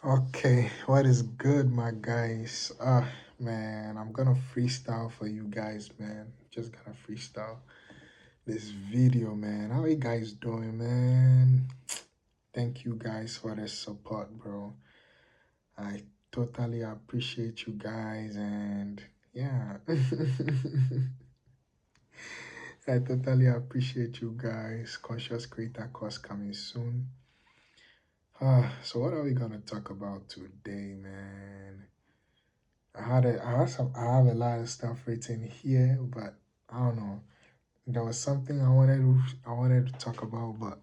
Okay, what is good, my guys? Man, I'm gonna freestyle for you guys, man. Just gonna freestyle this video, man. How you guys doing, man? Thank you guys for the support, bro. I totally appreciate you guys, and yeah, I totally appreciate you guys. Conscious Creator course coming soon. So what are we gonna talk about today, man? I have a lot of stuff written here, but I don't know. There was something I wanted to talk about, but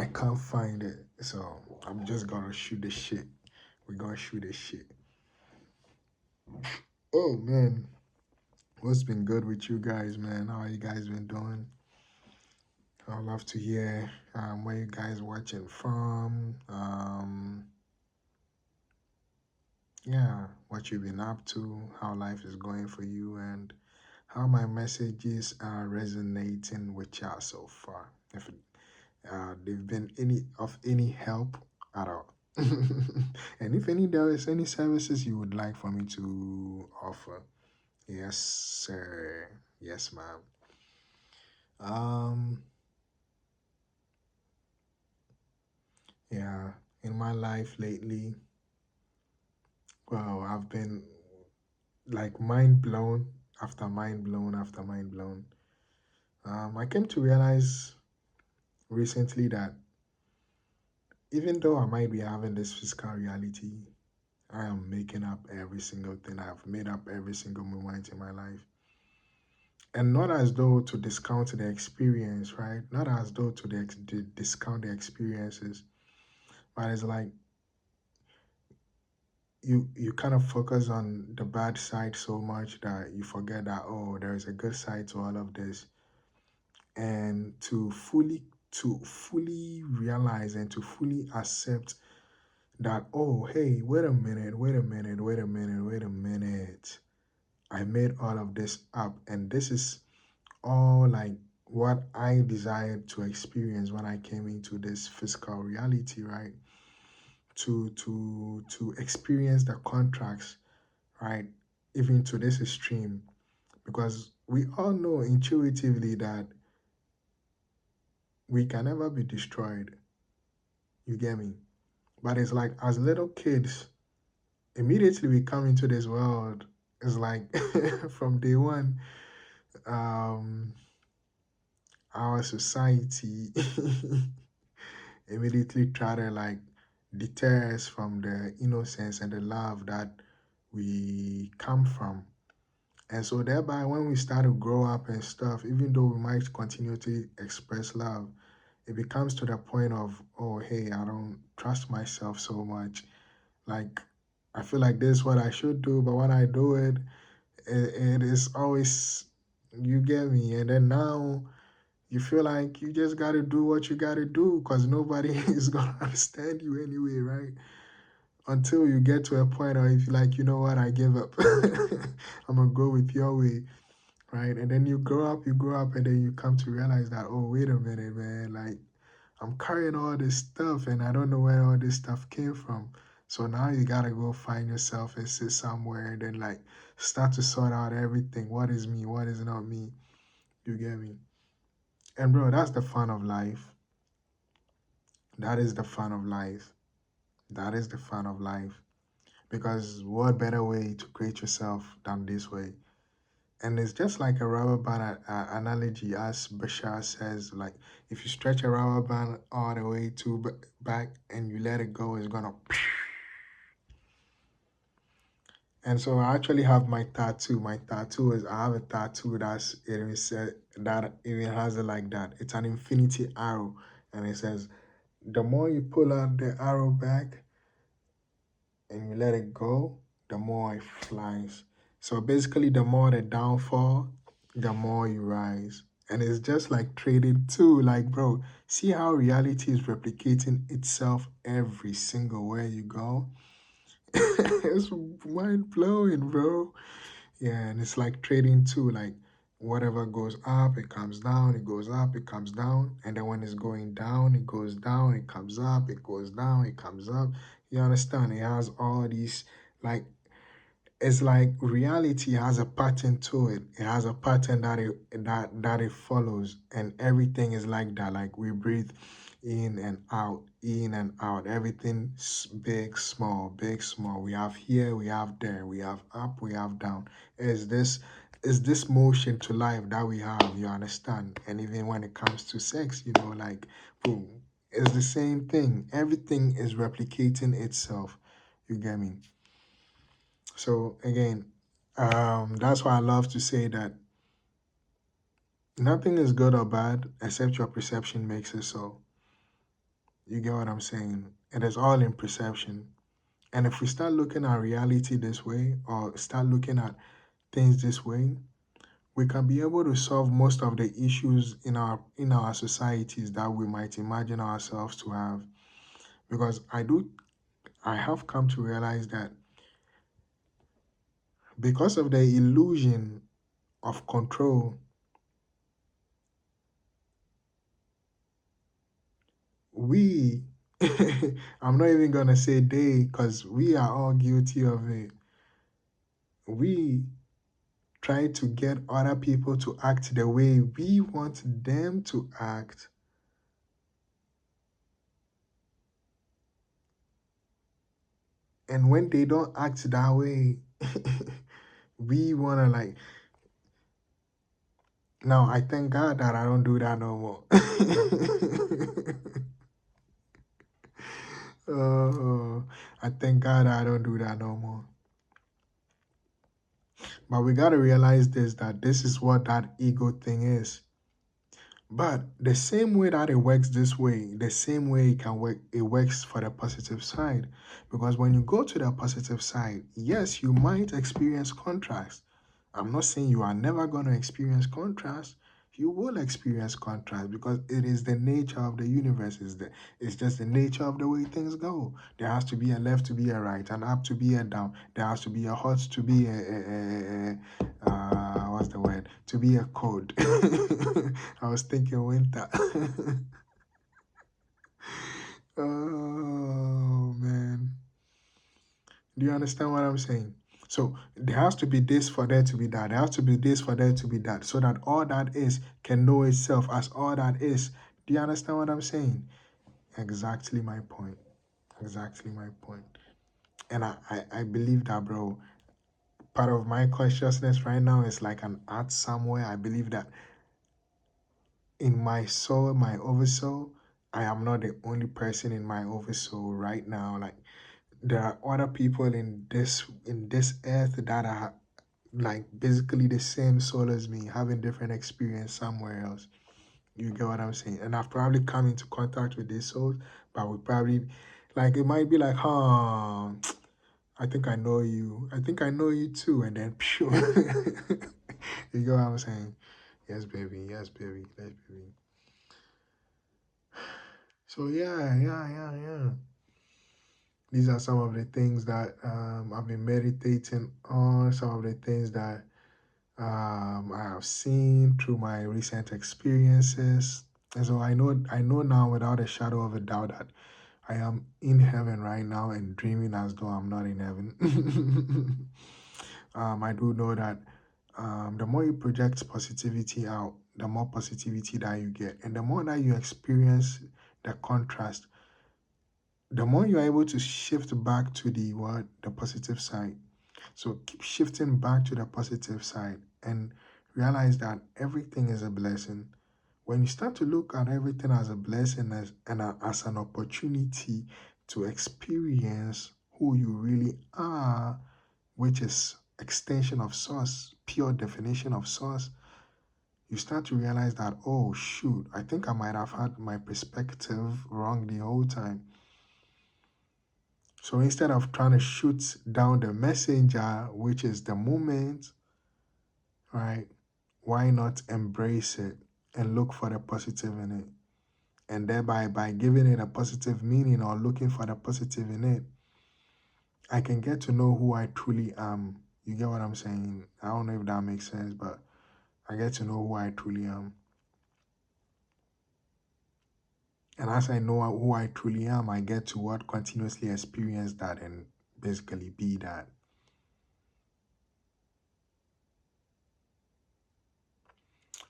I can't find it. So I'm just gonna shoot the shit. We're gonna shoot the shit. Oh man, what's been good with you guys, man? How you guys been doing? I'd love to hear where you guys watching from. Yeah, what you've been up to, how life is going for you, and how my messages are resonating with y'all so far. If they've been any help at all. And if there is any services you would like for me to offer, yes, sir. Yes, ma'am. Um, yeah, in my life lately, well, I've been like mind blown after mind blown after mind blown. I came to realize recently that even though I might be having this physical reality, I am making up every single thing. I've made up every single moment in my life. And not as though to discount the experience, right? Not as though to discount the experiences, but it's like you kind of focus on the bad side so much that you forget that, oh, there is a good side to all of this. And to fully realize and to fully accept that, oh, hey, wait a minute, wait a minute, wait a minute, wait a minute. I made all of this up, and this is all like what I desired to experience when I came into this physical reality, right? To experience the contracts, right? Even to this extreme, because we all know intuitively that we can never be destroyed. You get me? But it's like as little kids, immediately we come into this world, it's like from day one, um, our society immediately try to like deter us from the innocence and the love that we come from. And so thereby when we start to grow up and stuff, even though we might continue to express love, it becomes to the point of, oh hey, I don't trust myself so much. Like I feel like this is what I should do, but when I do it, it is always, you get me. And then now you feel like you just got to do what you got to do because nobody is going to understand you anyway, right? Until you get to a point where you feel like, you know what, I give up. I'm going to go with your way, right? And then you grow up, and then you come to realize that, oh, wait a minute, man, like I'm carrying all this stuff and I don't know where all this stuff came from. So now you got to go find yourself and sit somewhere and then like start to sort out everything. What is me? What is not me? You get me? And bro, that's the fun of life. That is the fun of life. That is the fun of life. Because what better way to create yourself than this way? And it's just like a rubber band analogy, as Bashar says. Like, if you stretch a rubber band all the way to back and you let it go, it's gonna. And so I actually have my tattoo. My tattoo is I have a tattoo that's it even said that even has it like that. It's an infinity arrow, and it says the more you pull out the arrow back, and you let it go, the more it flies. So basically, the more the downfall, the more you rise. And it's just like trading too. Like, bro, see how reality is replicating itself every single where you go? It's mind blowing, bro. Yeah, and it's like trading too. Like, Whatever goes up, it comes down, it goes up, it comes down. And then when it's going down, it goes down, it comes up, it goes down, it comes up. You understand? It has all these, like, it's like reality has a pattern to it. It has a pattern that it follows, and everything is like that. Like we breathe in and out, in and out. Everything big, small, big, small. We have here, we have there, we have up, we have down. Is this motion to life that we have? You understand? And even when it comes to sex, like boom, it's the same thing. Everything is replicating itself. You get me? So again, that's why I love to say that nothing is good or bad except your perception makes it so. You get what I'm saying? It is all in perception. And if we start looking at reality this way or start looking at things this way, we can be able to solve most of the issues in our societies that we might imagine ourselves to have. Because I have come to realize that because of the illusion of control, we I'm not even gonna say they because we are all guilty of it. We try to get other people to act the way we want them to act, and when they don't act that way, we wanna like, now I thank God that I don't do that no more. Oh, I thank God I don't do that no more. But we gotta realize this, that this is what that ego thing is. But the same way that it works this way, the same way it works for the positive side. Because when you go to the positive side, yes, you might experience contrast. I'm not saying you are never going to experience contrast. You will experience contrast because it is the nature of the universe. It's just the nature of the way things go. There has to be a left to be a right, an up to be a down. There has to be a hot to be what's the word? To be a cold. I was thinking winter. Oh man. Do you understand what I'm saying? So there has to be this for there to be that. There has to be this for there to be that. So that all that is can know itself as all that is. Do you understand what I'm saying? Exactly my point. Exactly my point. And I believe that, bro. Part of my consciousness right now is like an art somewhere. I believe that in my soul, my oversoul, I am not the only person in my oversoul right now. Like there are other people in this earth that are like basically the same soul as me, having different experience somewhere else. You get what I'm saying? And I've probably come into contact with these souls, but we probably like it might be like, huh, I think I know you. I think I know you too. And then phew. You get what I'm saying? Yes, baby. Yes, baby. Yes, baby. So yeah. These are some of the things that I've been meditating on, some of the things that I have seen through my recent experiences. And so I know now without a shadow of a doubt that I am in heaven right now and dreaming as though I'm not in heaven. I do know that the more you project positivity out, the more positivity that you get. And the more that you experience the contrast, the more you're able to shift back to the positive side. So keep shifting back to the positive side and realize that everything is a blessing. When you start to look at everything as a blessing as an opportunity to experience who you really are, which is extension of source, pure definition of source, you start to realize that, oh shoot, I think I might have had my perspective wrong the whole time. So instead of trying to shoot down the messenger, which is the moment, right? Why not embrace it and look for the positive in it? And thereby, by giving it a positive meaning or looking for the positive in it, I can get to know who I truly am. You get what I'm saying? I don't know if that makes sense, but I get to know who I truly am. And as I know who I truly am, I get to what continuously experience that and basically be that.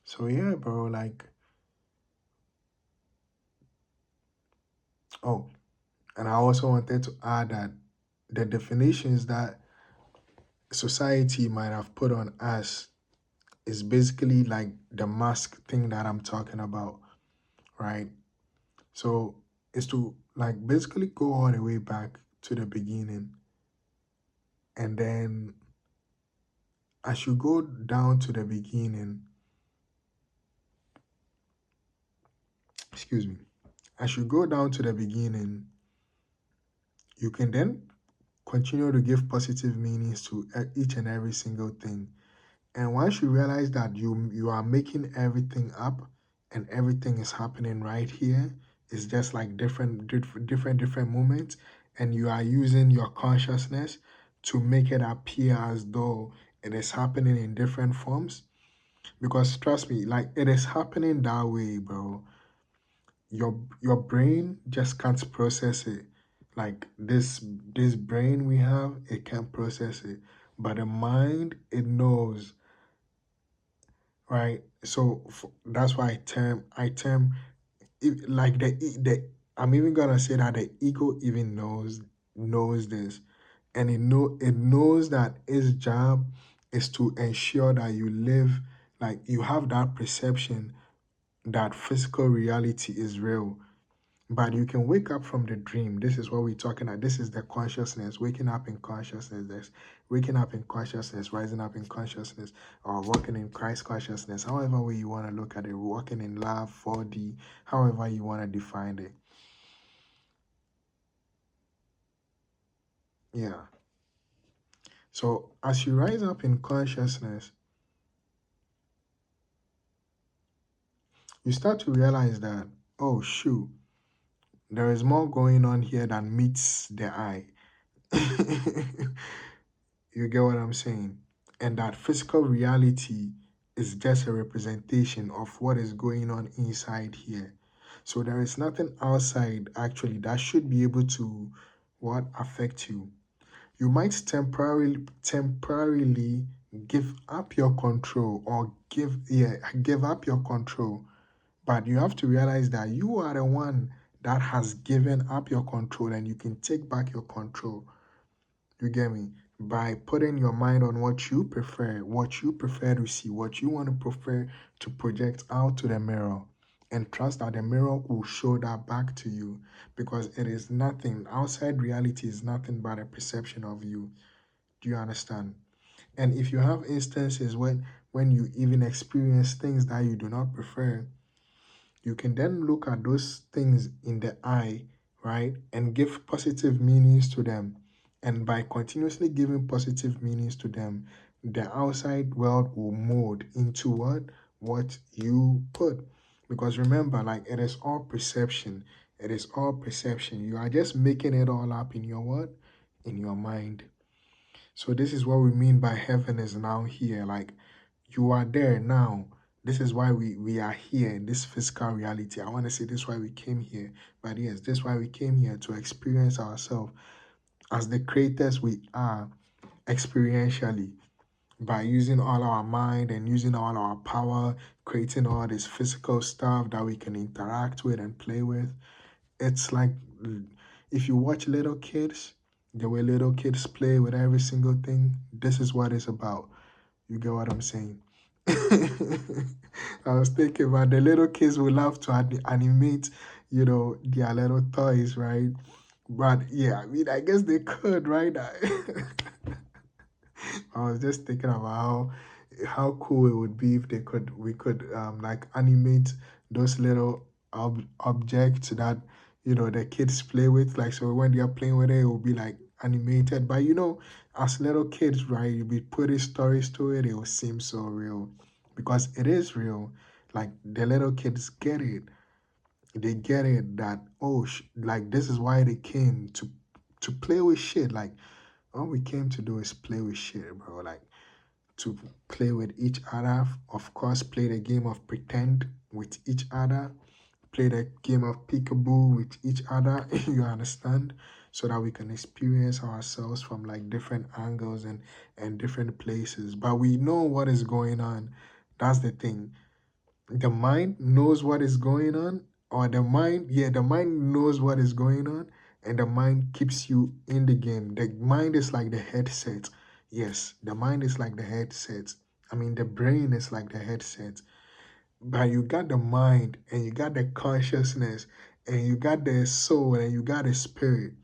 So yeah, bro, like, oh, and I also wanted to add that the definitions that society might have put on us is basically like the mask thing that I'm talking about, right? So it's to like basically go all the way back to the beginning. And then as you go down to the beginning, excuse me, as you go down to the beginning, you can then continue to give positive meanings to each and every single thing. And once you realize that you are making everything up and everything is happening right here, it's just like different moments, and you are using your consciousness to make it appear as though it is happening in different forms. Because trust me, like it is happening that way, bro. Your brain just can't process it. Like this brain we have, it can't process it. But the mind, it knows, right? So that's why I term it, like the I'm even gonna say that the ego even knows this, and it knows that its job is to ensure that you live, like you have that perception that physical reality is real. But you can wake up from the dream. This is what we're talking about. This is the consciousness, waking up in consciousness. There's waking up in consciousness, rising up in consciousness, or walking in Christ consciousness. However way you want to look at it, walking in love, 4D, however you want to define it. Yeah. So as you rise up in consciousness, you start to realize that, oh shoot, there is more going on here than meets the eye. You get what I'm saying? And that physical reality is just a representation of what is going on inside here. So there is nothing outside actually that should be able to what affect you. You might temporarily give up your control or give up your control, but you have to realize that you are the one that has given up your control, and you can take back your control. You get me? By putting your mind on what you prefer to see, what you want to prefer to project out to the mirror, and trust that the mirror will show that back to you, because it is nothing. Outside reality is nothing but a perception of you. Do you understand? And if you have instances when you even experience things that you do not prefer, you can then look at those things in the eye, right, and give positive meanings to them. And by continuously giving positive meanings to them, the outside world will mold into what you put. Because remember, like it is all perception. It is all perception. You are just making it all up in your what? In your mind. So this is what we mean by heaven is now here. Like you are there now. This is why we are here in this physical reality. I want to say this is why we came here. But yes, this is why we came here to experience ourselves as the creators we are experientially, by using all our mind and using all our power, creating all this physical stuff that we can interact with and play with. It's like if you watch little kids, the way little kids play with every single thing, this is what it's about. You get what I'm saying? I was thinking about the little kids will love to animate, their little toys, right? But yeah, I mean, I guess they could, right? I was just thinking about how cool it would be if we could like animate those little objects that the kids play with, like, so when they are playing with it, it will be like animated. But as little kids, right, you be putting stories to it, it will seem so real, because it is real. Like the little kids get it. They get it that, oh like this is why they came to play with shit. Like all we came to do is play with shit, bro. Like to play with each other. Of course, play the game of pretend with each other, play the game of peekaboo with each other, you understand? So that we can experience ourselves from like different angles and different places. But we know what is going on. That's the thing. The mind knows what is going on, or the mind knows what is going on, and the mind keeps you in the game. The mind is like the headset. Yes, the mind is like the headset. I mean, the brain is like the headset. But you got the mind, and you got the consciousness, and you got the soul, and you got the spirit.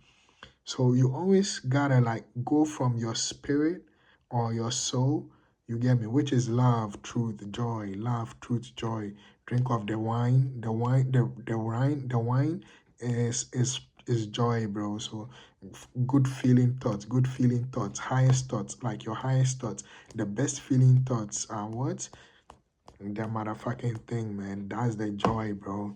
So you always gotta like go from your spirit or your soul, you get me, which is love, truth, joy, love, truth, joy. Drink of the wine, the wine is joy, bro. So good feeling thoughts, highest thoughts, like your highest thoughts. The best feeling thoughts are what? The motherfucking thing, man. That's the joy, bro.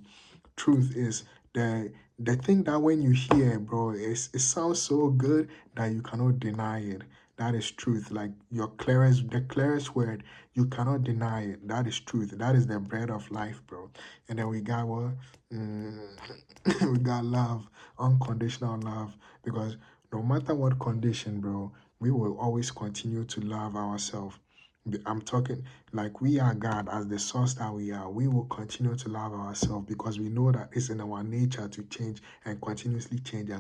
Truth is the thing that when you hear, bro, it sounds so good that you cannot deny it. That is truth. Like the clearest word, you cannot deny it. That is truth. That is the bread of life, bro. And then we got what? Mm, we got love, unconditional love. Because no matter what condition, bro, we will always continue to love ourselves. I'm talking like we are God as the source that we are. We will continue to love ourselves because we know that it's in our nature to change and continuously change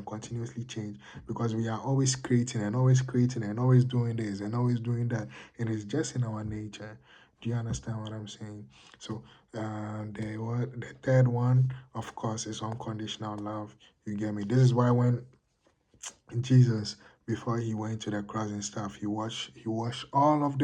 because we are always creating and always doing this and always doing that. It is just in our nature. Do you understand what I'm saying? So the third one, of course, is unconditional love. You get me? This is why when Jesus, before he went to the cross and stuff, he washed all of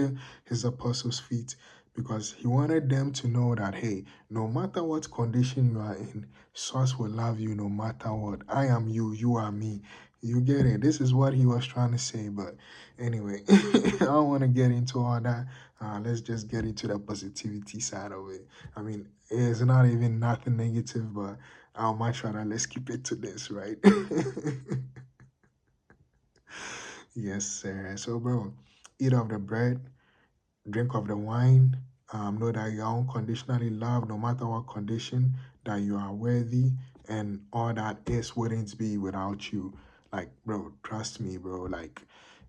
his apostles' feet because he wanted them to know that hey, no matter what condition you are in, source will love you no matter what. I am you, you are me. You get it? This is what he was trying to say. But anyway, I don't want to get into all that. Let's just get into the positivity side of it. I mean, it's not even nothing negative, but I'll much rather let's keep it to this, right? Yes, sir. So, bro, eat of the bread, drink of the wine. Know that you are unconditionally loved, no matter what condition, that you are worthy, and all that is wouldn't be without you. Like, bro, trust me, bro. Like,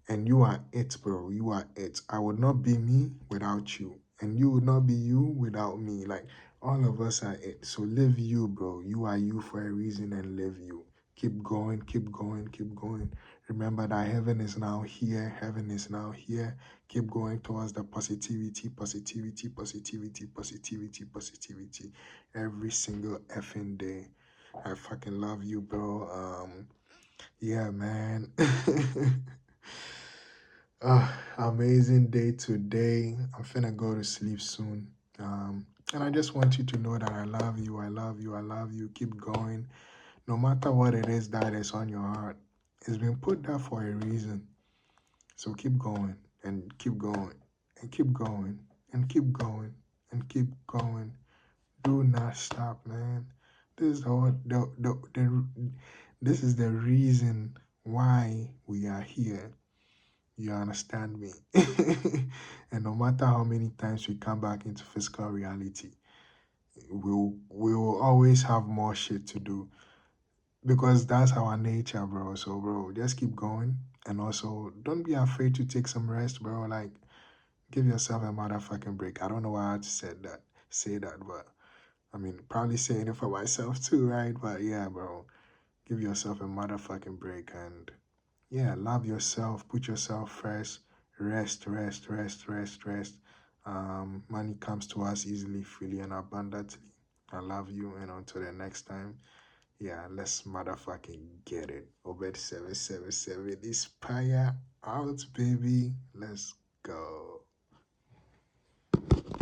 and you are it, bro. You are it. I would not be me without you, and you would not be you without me. Like, all of us are it. So live you, bro. You are you for a reason, and live you. Keep going, keep going, keep going. Remember that heaven is now here. Heaven is now here. Keep going towards the positivity, positivity, positivity, positivity, positivity. Every single effing day. I fucking love you, bro. Yeah, man. Amazing day today. I'm finna go to sleep soon. And I just want you to know that I love you, I love you, I love you. Keep going. No matter what it is that is on your heart, it's been put there for a reason. So keep going and keep going and keep going and keep going and keep going. Do not stop, man. This is this is the reason why we are here. You understand me? And no matter how many times we come back into physical reality, we will always have more shit to do because that's our nature, bro. So, bro, just keep going, and also don't be afraid to take some rest, bro. Like, give yourself a motherfucking break. I don't know why I had to say that, but I mean, probably saying it for myself too, right? But yeah, bro, give yourself a motherfucking break and yeah, love yourself, put yourself first, rest, rest, rest, rest, rest. Money comes to us easily, freely, and abundantly. I love you, and until the next time, yeah, let's motherfucking get it. Obed 777 Inspire out, baby. Let's go.